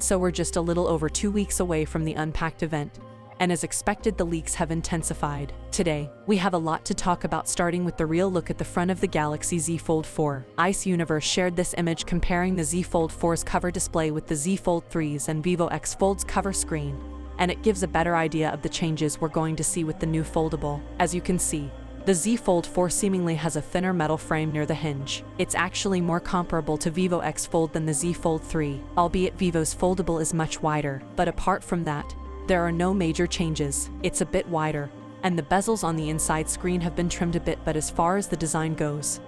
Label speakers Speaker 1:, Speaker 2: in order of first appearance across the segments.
Speaker 1: So we're just a little over 2 weeks away from the Unpacked event. And as expected, the leaks have intensified. Today, we have a lot to talk about, starting with the real look at the front of the Galaxy Z Fold 4. Ice Universe shared this image comparing the Z Fold 4's cover display with the Z Fold 3's and Vivo X Fold's cover screen. And it gives a better idea of the changes we're going to see with the new foldable. As you can see, the Z Fold 4 seemingly has a thinner metal frame near the hinge. It's actually more comparable to Vivo X Fold than the Z Fold 3, albeit Vivo's foldable is much wider. But apart from that, there are no major changes. It's a bit wider, and the bezels on the inside screen have been trimmed a bit, but as far as the design goes,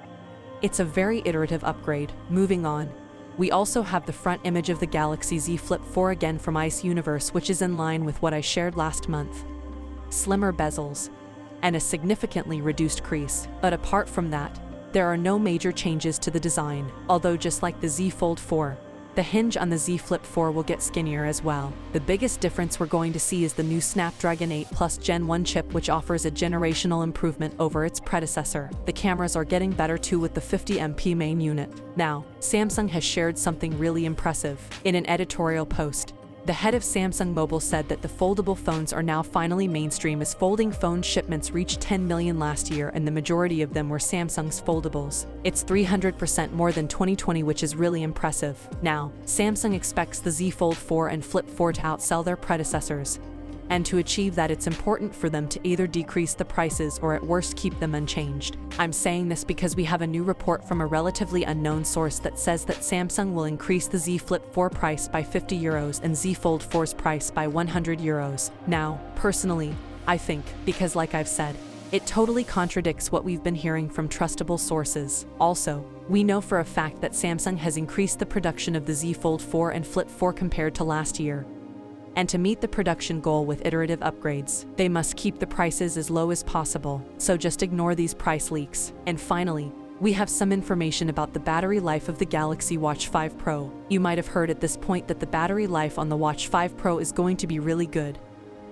Speaker 1: it's a very iterative upgrade. Moving on, we also have the front image of the Galaxy Z Flip 4 again from Ice Universe, which is in line with what I shared last month. Slimmer bezels, and a significantly reduced crease. But apart from that, there are no major changes to the design, although just like the Z Fold 4, the hinge on the Z Flip 4 will get skinnier as well. The biggest difference we're going to see is the new Snapdragon 8 Plus Gen 1 chip, which offers a generational improvement over its predecessor. The cameras are getting better too with the 50MP main unit. Now, Samsung has shared something really impressive. In an editorial post, the head of Samsung Mobile said that the foldable phones are now finally mainstream, as folding phone shipments reached 10 million last year and the majority of them were Samsung's foldables. It's 300% more than 2020, which is really impressive. Now, Samsung expects the Z Fold 4 and Flip 4 to outsell their predecessors. And to achieve that, it's important for them to either decrease the prices or at worst keep them unchanged. I'm saying this because we have a new report from a relatively unknown source that says that Samsung will increase the Z Flip 4 price by €50 and Z Fold 4's price by €100. Now, personally, I think, because like I've said, it totally contradicts what we've been hearing from trustable sources. Also, we know for a fact that Samsung has increased the production of the Z Fold 4 and Flip 4 compared to last year. And to meet the production goal with iterative upgrades, they must keep the prices as low as possible. So just ignore these price leaks. And finally, we have some information about the battery life of the Galaxy Watch 5 Pro. You might have heard at this point that the battery life on the Watch 5 Pro is going to be really good.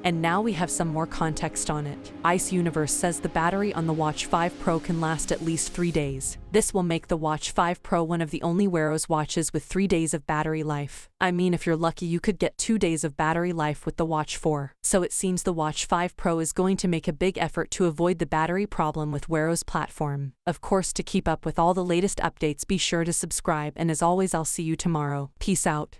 Speaker 1: And now we have some more context on it. Ice Universe says the battery on the Watch 5 Pro can last at least 3 days. This will make the Watch 5 Pro one of the only Wear OS watches with 3 days of battery life. I mean, if you're lucky, you could get 2 days of battery life with the Watch 4. So it seems the Watch 5 Pro is going to make a big effort to avoid the battery problem with Wear OS platform. Of course, to keep up with all the latest updates, be sure to subscribe, and as always, I'll see you tomorrow. Peace out.